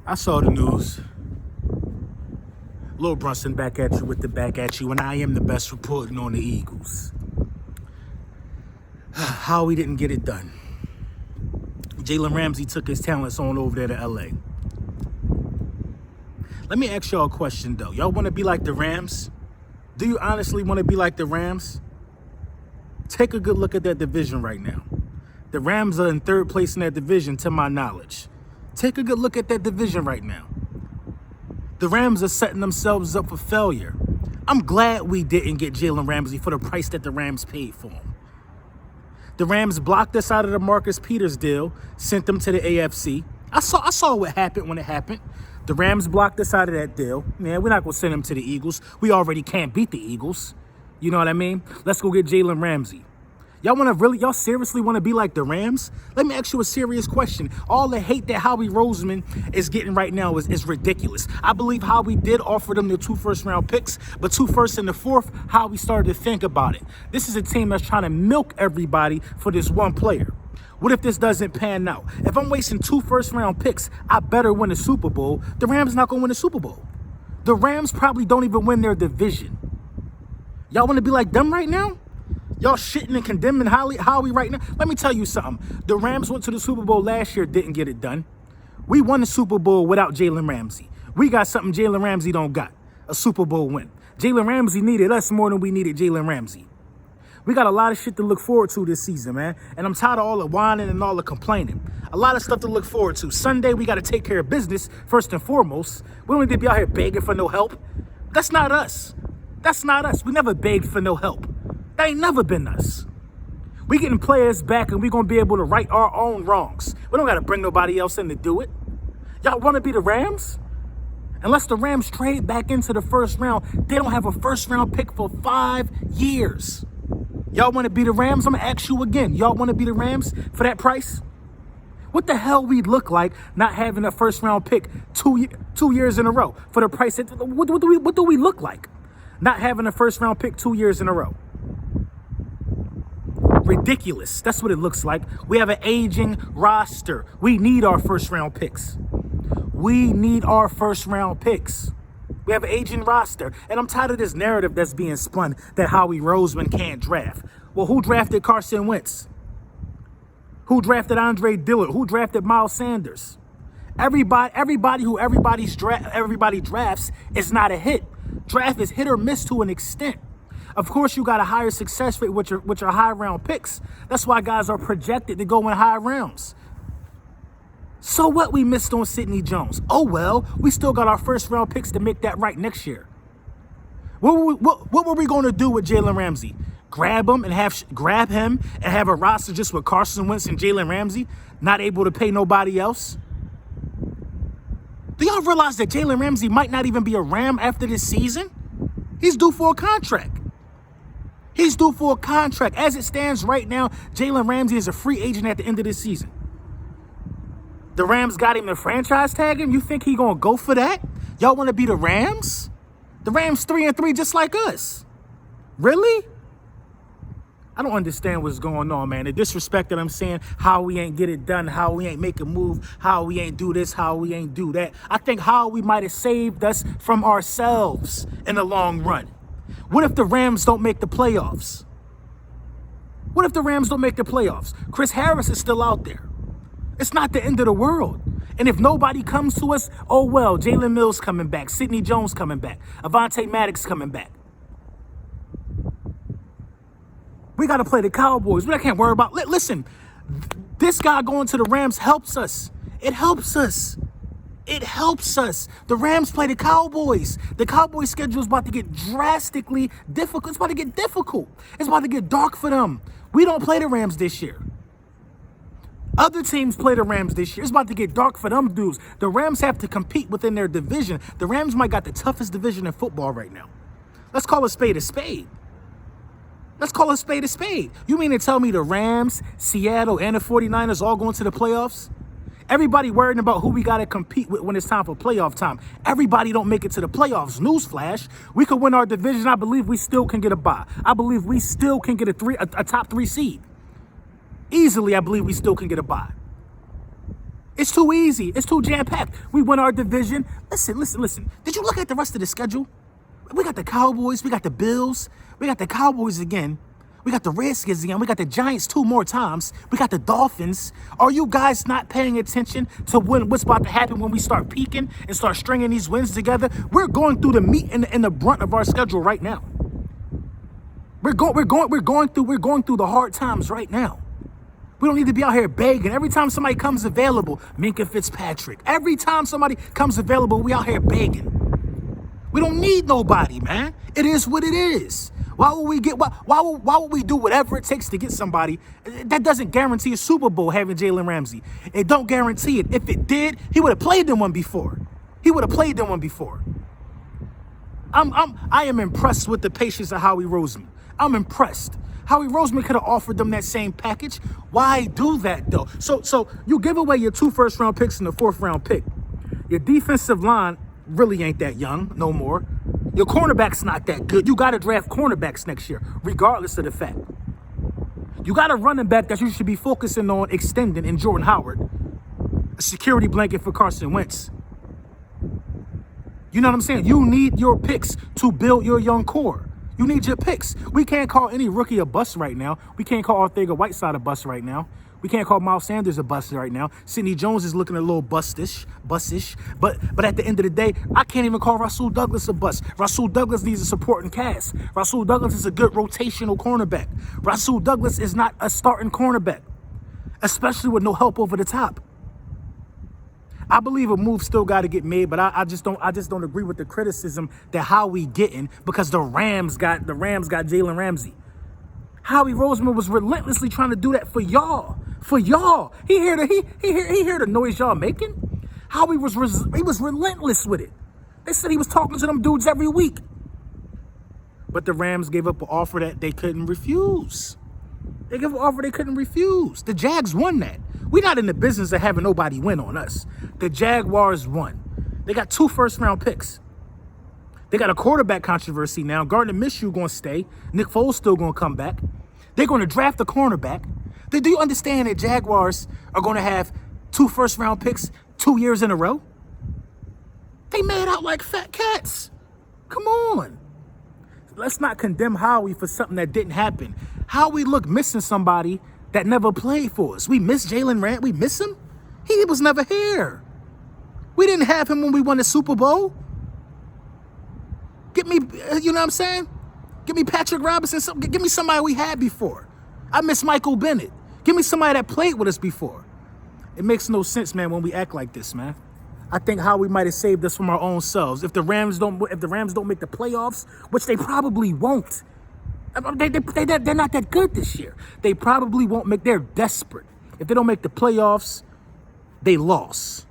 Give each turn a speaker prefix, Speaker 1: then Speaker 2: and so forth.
Speaker 1: I saw the news. Lil Brunson back at you with the back at you, and I am the best reporting on the Eagles. Howie didn't get it done. Jalen Ramsey took his talents on over there to L.A. Let me ask y'all a question, though. Y'all want to be like the Rams? Do you honestly want to be like the Rams? Take a good look at that division right now. The Rams are in third place in that division, to my knowledge. Take a good look at that division right now. The Rams are setting themselves up for failure. I'm glad we didn't get Jalen Ramsey for the price that the Rams paid for him. The Rams blocked us out of the Marcus Peters deal, sent them to the AFC. I saw what happened when it happened. The Rams blocked us out of that deal. Man, we're not going to send them to the Eagles. We already can't beat the Eagles. You know what I mean? Let's go get Jalen Ramsey. Y'all seriously want to be like the Rams? Let me ask you a serious question. All the hate that Howie Roseman is getting right now is ridiculous. I believe Howie did offer them the 2 first-round picks, but 2 first and the 4th, Howie started to think about it. This is a team that's trying to milk everybody for this one player. What if this doesn't pan out? If I'm wasting 2 first-round picks, I better win the Super Bowl. The Rams not going to win the Super Bowl. The Rams probably don't even win their division. Y'all want to be like them right now? Y'all shitting and condemning Howie right now? Let me tell you something. The Rams went to the Super Bowl last year, didn't get it done. We won the Super Bowl without Jalen Ramsey. We got something Jalen Ramsey don't got, a Super Bowl win. Jalen Ramsey needed us more than we needed Jalen Ramsey. We got a lot of shit to look forward to this season, man. And I'm tired of all the whining and all the complaining. A lot of stuff to look forward to. Sunday, we got to take care of business first and foremost. We don't need to be out here begging for no help. That's not us. That's not us. We never begged for no help. That ain't never been us. We getting players back and we going to be able to right our own wrongs. We don't got to bring nobody else in to do it. Y'all want to be the Rams? Unless the Rams trade back into the first round, they don't have a first-round pick for 5 years. Y'all want to be the Rams? I'm going to ask you again. Y'all want to be the Rams for that price? What the hell we'd look like not having a first-round pick two years in a row for the price? What do we look like not having a first-round pick 2 years in a row? Ridiculous. That's what it looks like. We have an aging roster. We need our first-round picks. We need our first-round picks. We have an aging roster. And I'm tired of this narrative that's being spun that Howie Roseman can't draft. Well, who drafted Carson Wentz? Who drafted Andre Dillard? Who drafted Miles Sanders? Everybody who everybody drafts is not a hit. Draft is hit or miss to an extent. Of course, you got a higher success rate with your high round picks. That's why guys are projected to go in high rounds. So what we missed on Sidney Jones? Oh, well, we still got our first round picks to make that right next year. What were we going to do with Jalen Ramsey? Grab him and have a roster just with Carson Wentz and Jalen Ramsey, not able to pay nobody else? Do y'all realize that Jalen Ramsey might not even be a Ram after this season? He's due for a contract. He's due for a contract. As it stands right now, Jalen Ramsey is a free agent at the end of this season. The Rams got him to franchise tag him. You think he gonna go for that? Y'all want to be the Rams? The Rams 3-3 just like us. Really? I don't understand what's going on, man. The disrespect that I'm saying, how we ain't get it done, how we ain't make a move, how we ain't do this, how we ain't do that. I think how we might have saved us from ourselves in the long run. What if the Rams don't make the playoffs? What if the Rams don't make the playoffs? Chris Harris is still out there. It's not the end of the world. And if nobody comes to us, oh well, Jalen Mills coming back, Sidney Jones coming back, Avonte Maddox coming back. We got to play the Cowboys. We can't worry about... Listen, this guy going to the Rams helps us. It helps us. It helps us. The Rams play the Cowboys. The Cowboys' schedule is about to get drastically difficult. It's about to get difficult. It's about to get dark for them. We don't play the Rams this year. Other teams play the Rams this year. It's about to get dark for them dudes. The Rams have to compete within their division. The Rams might got the toughest division in football right now. Let's call a spade a spade. Let's call a spade a spade. You mean to tell me the Rams, Seattle, and the 49ers all going to the playoffs? Everybody worrying about who we got to compete with when it's time for playoff time. Everybody don't make it to the playoffs. Newsflash, we could win our division. I believe we still can get a bye. I believe we still can get a top 3 seed. Easily, I believe we still can get a bye. It's too easy. It's too jam-packed. We win our division. Listen. Did you look at the rest of the schedule? We got the Cowboys. We got the Bills. We got the Cowboys again. We got the Redskins again. We got the Giants 2 more times. We got the Dolphins. Are you guys not paying attention to what's about to happen when we start peaking and start stringing these wins together? We're going through the meat and the brunt of our schedule right now. We're going through the hard times right now. We don't need to be out here begging. Every time somebody comes available, Minkah Fitzpatrick. Every time somebody comes available, we out here begging. We don't need nobody, man. It is what it is. Why would we do whatever it takes to get somebody? That doesn't guarantee a Super Bowl having Jalen Ramsey. It don't guarantee it. If it did, he would have played them one before. I am impressed with the patience of Howie Roseman. I'm impressed. Howie Roseman could have offered them that same package. Why do that, though? So you give away your 2 first-round picks and a 4th-round pick. Your defensive line really ain't that young no more. Your cornerback's not that good. You got to draft cornerbacks next year, regardless of the fact. You got a running back that you should be focusing on extending in Jordan Howard. A security blanket for Carson Wentz. You know what I'm saying? You need your picks to build your young core. You need your picks. We can't call any rookie a bust right now. We can't call Arthur-Whiteside a bust right now. We can't call Miles Sanders a bust right now. Sidney Jones is looking a little bustish. But at the end of the day, I can't even call Rasul Douglas a bust. Rasul Douglas needs a supporting cast. Rasul Douglas is a good rotational cornerback. Rasul Douglas is not a starting cornerback, especially with no help over the top. I believe a move still got to get made, but I just don't agree with the criticism that Howie getting because the Rams got Jalen Ramsey. Howie Roseman was relentlessly trying to do that for y'all. He hear the noise y'all making. Howie was relentless with it. They said he was talking to them dudes every week. But the Rams gave up an offer that they couldn't refuse. The Jags won that. We're not in the business of having nobody win on us. The Jaguars won. They got 2 first-round picks. They got a quarterback controversy now. Gardner Minshew going to stay. Nick Foles still going to come back. They're going to draft a cornerback. Do you understand that Jaguars are going to have 2 first-round picks 2 years in a row? They made out like fat cats. Come on. Let's not condemn Howie for something that didn't happen. Howie looked missing somebody that never played for us. We miss Jalen Ramsey. We miss him? He was never here. We didn't have him when we won the Super Bowl. Get me, you know what I'm saying? Give me Patrick Robinson. Give me somebody we had before. I miss Michael Bennett. Give me somebody that played with us before. It makes no sense, man, when we act like this, man. I think Howie might have saved us from our own selves. If the Rams don't make the playoffs, which they probably won't. They're not that good this year. They probably won't make. They're desperate. If they don't make the playoffs, they lost.